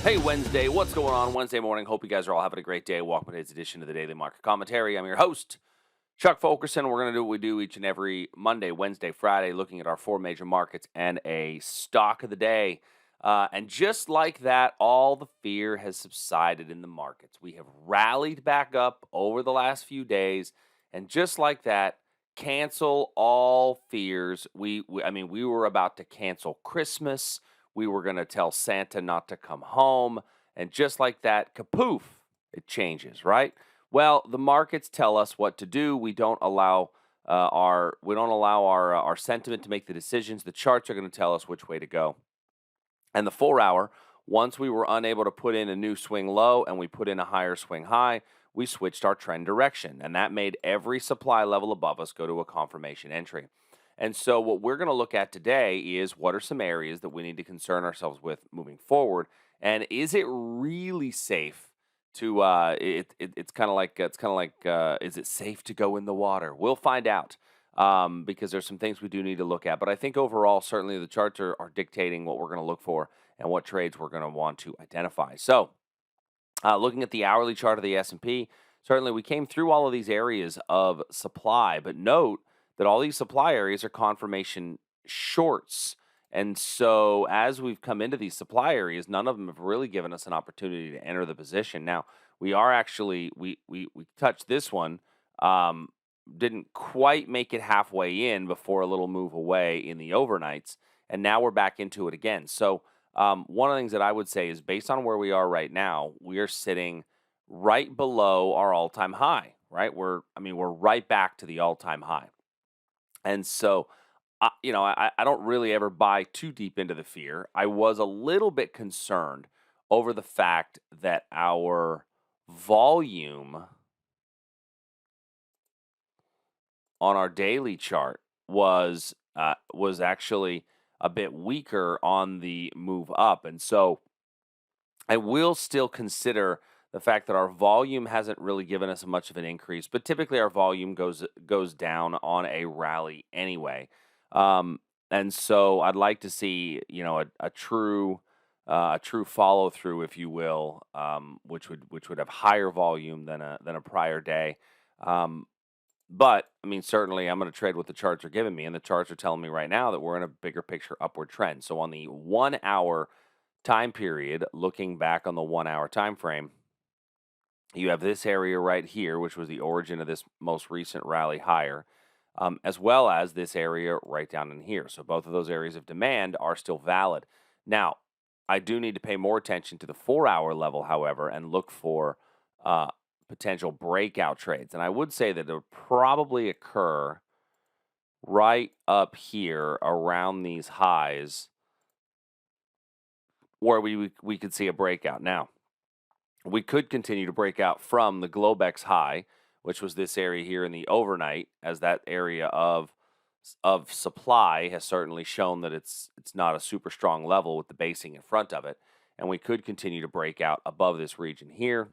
Hey, Wednesday. What's going on Wednesday morning? Hope you guys are all having a great day. Welcome to today's edition of the Daily Market Commentary. I'm your host, Chuck Fulkerson. We're going to do what we do each and every Monday, Wednesday, Friday, looking at our four major markets and a stock of the day. And just like that, all the fear has subsided in the markets. We have rallied back up over the last few days. And just like that, cancel all fears. We were about to cancel Christmas. We were going to tell Santa not to come home. And just like that, kapoof, it changes, right? Well, the markets tell us what to do. We don't allow our sentiment to make the decisions. The charts are going to tell us which way to go. And the 4-hour, once we were unable to put in a new swing low and we put in a higher swing high, we switched our trend direction. And that made every supply level above us go to a confirmation entry. And so what we're going to look at today is what are some areas that we need to concern ourselves with moving forward, and is it really safe to? It's kind of like is it safe to go in the water? We'll find out because there's some things we do need to look at. But I think overall, certainly the charts are dictating what we're going to look for and what trades we're going to want to identify. So looking at the hourly chart of the S&P, certainly we came through all of these areas of supply, but note that all these supply areas are confirmation shorts. And so as we've come into these supply areas, none of them have really given us an opportunity to enter the position. Now, we are actually, we touched this one, didn't quite make it halfway in before a little move away in the overnights, and now we're back into it again. So one of the things that I would say is based on where we are right now, we are sitting right below our all-time high, right? We're right back to the all-time high. And so, I don't really ever buy too deep into the fear. I was a little bit concerned over the fact that our volume on our daily chart was actually a bit weaker on the move up. And so I will still consider the fact that our volume hasn't really given us much of an increase, but typically our volume goes down on a rally anyway. And so I'd like to see, a true follow through, if you will, which would have higher volume than a prior day. But certainly I'm going to trade what the charts are giving me, and the charts are telling me right now that we're in a bigger picture upward trend. So on the 1 hour time period, looking back on the 1 hour time frame, you have this area right here, which was the origin of this most recent rally higher, as well as this area right down in here. So both of those areas of demand are still valid. Now, I do need to pay more attention to the 4-hour level, however, and look for potential breakout trades. And I would say that it would probably occur right up here around these highs where we could see a breakout. Now, we could continue to break out from the Globex high, which was this area here in the overnight, as that area of supply has certainly shown that it's not a super strong level with the basing in front of it. And we could continue to break out above this region here,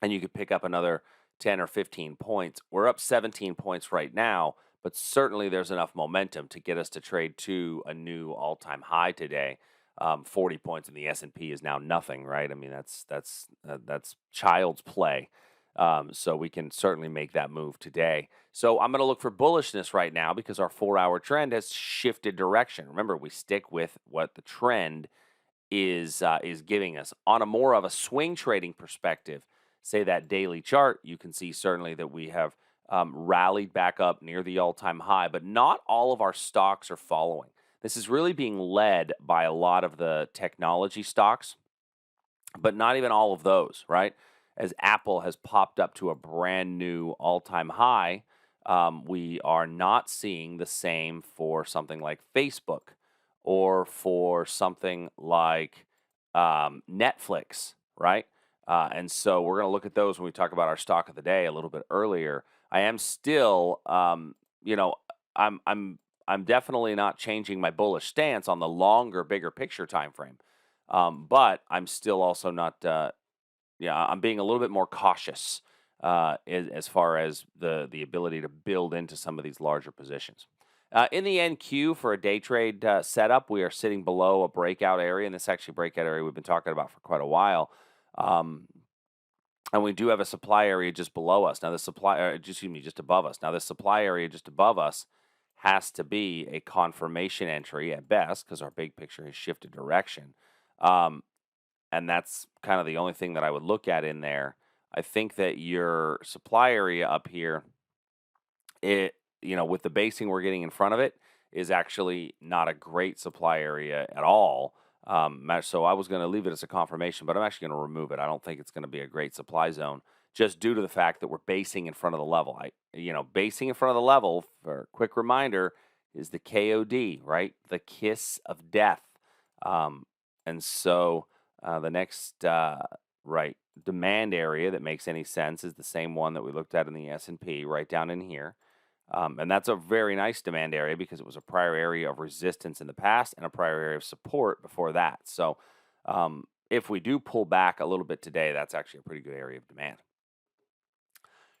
and you could pick up another 10 or 15 points. We're up 17 points right now, but certainly there's enough momentum to get us to trade to a new all-time high today. 40 points in the S&P is now nothing, right? That's child's play. So we can certainly make that move today. So I'm going to look for bullishness right now because our 4-hour trend has shifted direction. Remember, we stick with what the trend is giving us. On a more of a swing trading perspective, say that daily chart, you can see certainly that we have rallied back up near the all-time high, but not all of our stocks are following. This is really being led by a lot of the technology stocks, but not even all of those, right? As Apple has popped up to a brand new all-time high, we are not seeing the same for something like Facebook or for something like Netflix, right? And so we're going to look at those when we talk about our stock of the day a little bit earlier. I am still, I'm definitely not changing my bullish stance on the longer, bigger picture time frame. But I'm still also not, I'm being a little bit more cautious as far as the ability to build into some of these larger positions. In the NQ for a day trade setup, we are sitting below a breakout area, and this is actually a breakout area we've been talking about for quite a while. And we do have a supply area just below us. Now, just above us. Now, this supply area just above us has to be a confirmation entry at best because our big picture has shifted direction. And that's kind of the only thing that I would look at in there. I think that your supply area up here, with the basing we're getting in front of it, is actually not a great supply area at all. So I was going to leave it as a confirmation, but I'm actually going to remove it. I don't think it's going to be a great supply zone just due to the fact that we're basing in front of the level. Basing in front of the level, for a quick reminder, is the KOD, right? The kiss of death. And so the next demand area that makes any sense is the same one that we looked at in the S&P, right down in here. And that's a very nice demand area because it was a prior area of resistance in the past and a prior area of support before that. So if we do pull back a little bit today, that's actually a pretty good area of demand.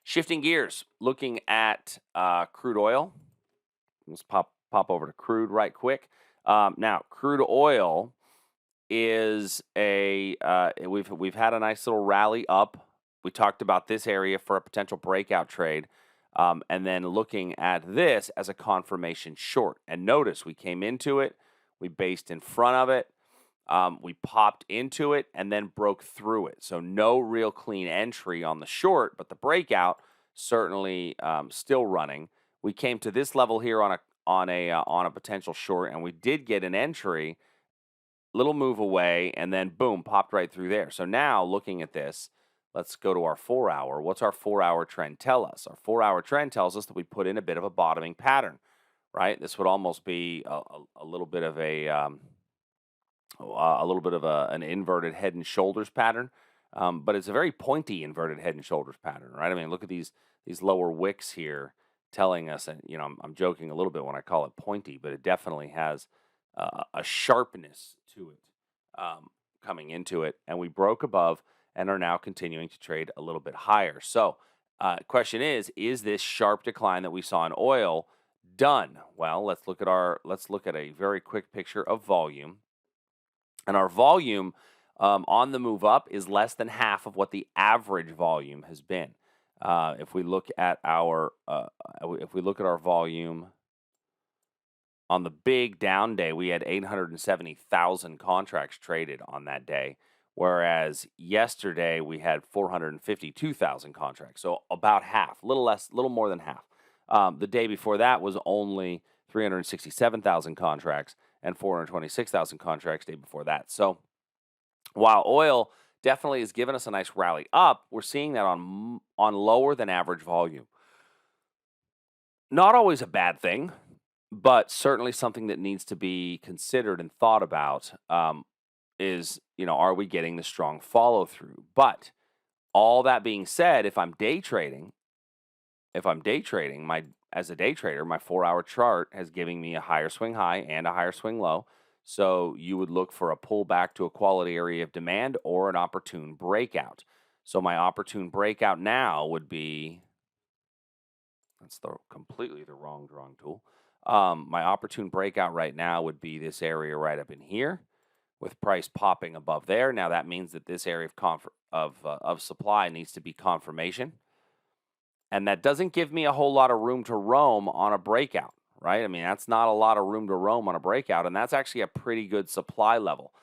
Shifting gears, looking at crude oil. Let's pop over to crude right quick. Now, crude oil is we've had a nice little rally up. We talked about this area for a potential breakout trade. And then looking at this as a confirmation short. And notice we came into it, we based in front of it, we popped into it, and then broke through it. So no real clean entry on the short, but the breakout certainly still running. We came to this level here on a potential short, and we did get an entry, little move away, and then boom, popped right through there. So now looking at this, let's go to our 4-hour. What's our 4-hour trend tell us? Our 4-hour trend tells us that we put in a bit of a bottoming pattern, right? This would almost be a little bit of an inverted head and shoulders pattern, but it's a very pointy inverted head and shoulders pattern, right? I mean, look at these lower wicks here telling us, and I'm joking a little bit when I call it pointy, but it definitely has a sharpness to it coming into it, and we broke above and are now continuing to trade a little bit higher. So question is this sharp decline that we saw in oil done? Well, let's look at a very quick picture of volume. And our volume on the move up is less than half of what the average volume has been. If we look at our volume on the big down day, we had 870,000 contracts traded on that day. Whereas yesterday we had 452,000 contracts, so about half, little more than half. The day before that was only 367,000 contracts and 426,000 contracts day before that. So while oil definitely has given us a nice rally up, we're seeing that on lower than average volume. Not always a bad thing, but certainly something that needs to be considered and thought about. Is, are we getting the strong follow through? But all that being said, if I'm day trading, as a day trader, my 4-hour chart has given me a higher swing high and a higher swing low. So you would look for a pullback to a quality area of demand or an opportune breakout. So my opportune breakout now would be, that's completely the wrong drawing tool. My opportune breakout right now would be this area right up in here, with price popping above there. Now that means that this area of supply needs to be confirmation. And that doesn't give me a whole lot of room to roam on a breakout, right? I mean, that's not a lot of room to roam on a breakout, and that's actually a pretty good supply level.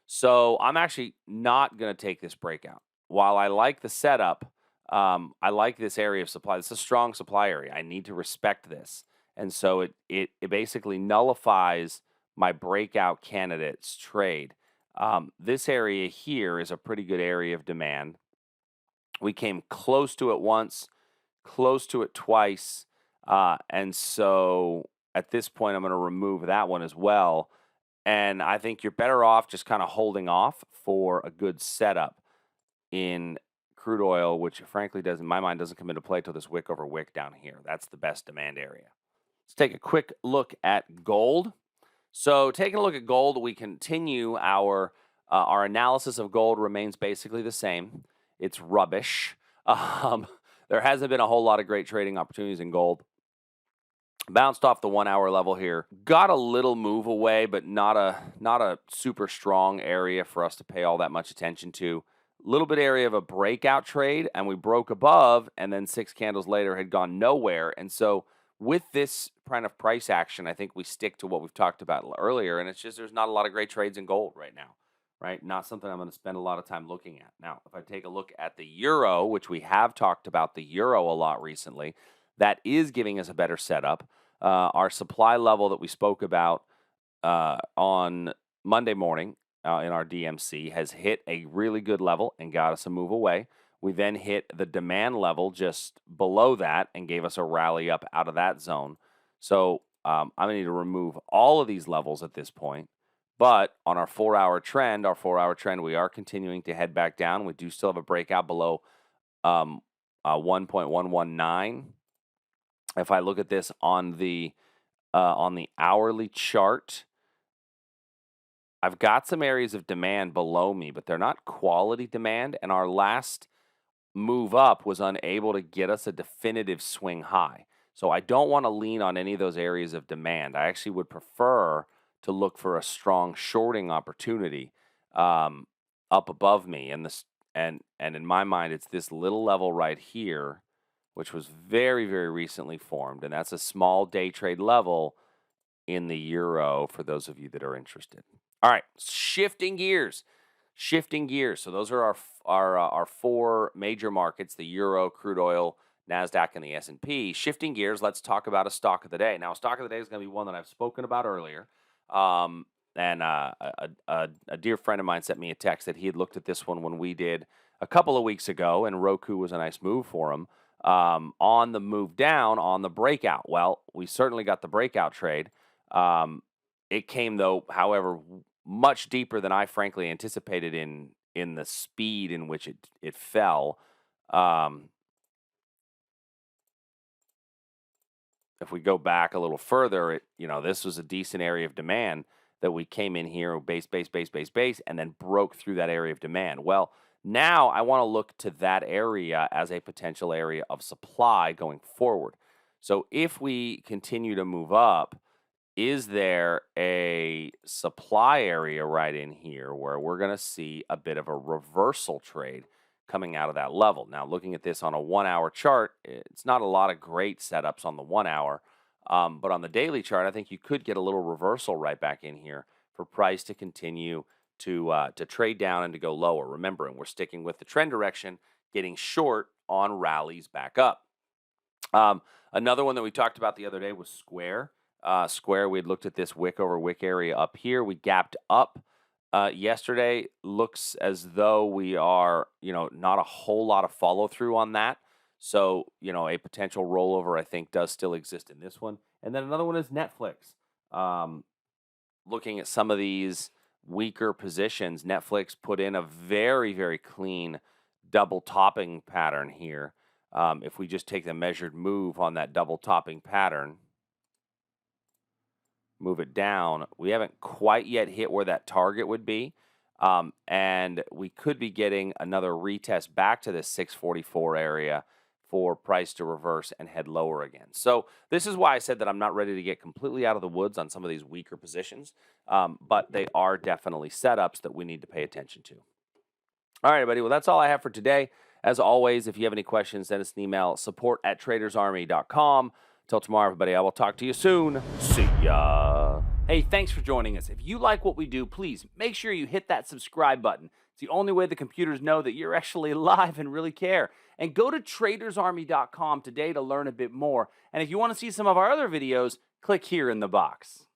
So I'm actually not going to take this breakout. While I like the setup, I like this area of supply. It's a strong supply area. I need to respect this. And so it basically nullifies my breakout candidates trade. This area here is a pretty good area of demand. We came close to it once, close to it twice, and so at this point I'm going to remove that one as well. And I think you're better off just kind of holding off for a good setup in crude oil, which frankly in my mind doesn't come into play till this wick over wick down here. That's the best demand area. Let's take a quick look at gold. So taking a look at gold, we continue our analysis of gold remains basically the same. It's rubbish. There hasn't been a whole lot of great trading opportunities in gold. Bounced off the 1 hour level here. Got a little move away, but not a super strong area for us to pay all that much attention to. Little bit area of a breakout trade, and we broke above, and then 6 candles later had gone nowhere. And so with this kind of price action, I think we stick to what we've talked about earlier, and it's just there's not a lot of great trades in gold right now, right? Not something I'm going to spend a lot of time looking at. Now, if I take a look at the euro, which we have talked about the euro a lot recently, that is giving us a better setup. Our supply level that we spoke about on Monday morning in our DMC has hit a really good level and got us a move away. We then hit the demand level just below that and gave us a rally up out of that zone. So I'm going to need to remove all of these levels at this point. But on our 4-hour trend, we are continuing to head back down. We do still have a breakout below 1.119. If I look at this on the hourly chart, I've got some areas of demand below me, but they're not quality demand, and our last move up was unable to get us a definitive swing high. So I don't want to lean on any of those areas of demand. I actually would prefer to look for a strong shorting opportunity up above me. And in my mind, it's this little level right here, which was very, very recently formed. And that's a small day trade level in the euro for those of you that are interested. All right, shifting gears. So those are our 4 major markets, the euro, crude oil, NASDAQ, and the S&P. Shifting gears, let's talk about a stock of the day. Now, a stock of the day is going to be one that I've spoken about earlier. And a dear friend of mine sent me a text that he had looked at this one when we did a couple of weeks ago, and Roku was a nice move for him. On the move down, on the breakout. Well, we certainly got the breakout trade. It came, though, however, much deeper than I frankly anticipated in the speed in which it fell. If we go back a little further, this was a decent area of demand that we came in here, base, and then broke through that area of demand. Well, now I want to look to that area as a potential area of supply going forward. So if we continue to move up, is there a supply area right in here where we're going to see a bit of a reversal trade coming out of that level? Now, looking at this on a 1-hour chart, it's not a lot of great setups on the 1 hour, but on the daily chart, I think you could get a little reversal right back in here for price to continue to trade down and to go lower. Remembering, we're sticking with the trend direction, getting short on rallies back up. Another one that we talked about the other day was Square. Square, we had looked at this wick over wick area up here. We gapped up yesterday. Looks as though we are, not a whole lot of follow through on that. So, a potential rollover, I think, does still exist in this one. And then another one is Netflix. Looking at some of these weaker positions, Netflix put in a very, very clean double topping pattern here. If we just take the measured move on that double topping pattern, move it down, we haven't quite yet hit where that target would be. And we could be getting another retest back to this 644 area for price to reverse and head lower again. So this is why I said that I'm not ready to get completely out of the woods on some of these weaker positions, but they are definitely setups that we need to pay attention to. All right, everybody. Well, that's all I have for today. As always, if you have any questions, send us an email, support@tradersarmy.com. Till tomorrow, everybody, I will talk to you soon. See ya. Hey, thanks for joining us. If you like what we do, please make sure you hit that subscribe button. It's the only way the computers know that you're actually alive and really care. And go to tradersarmy.com today to learn a bit more. And if you want to see some of our other videos, click here in the box.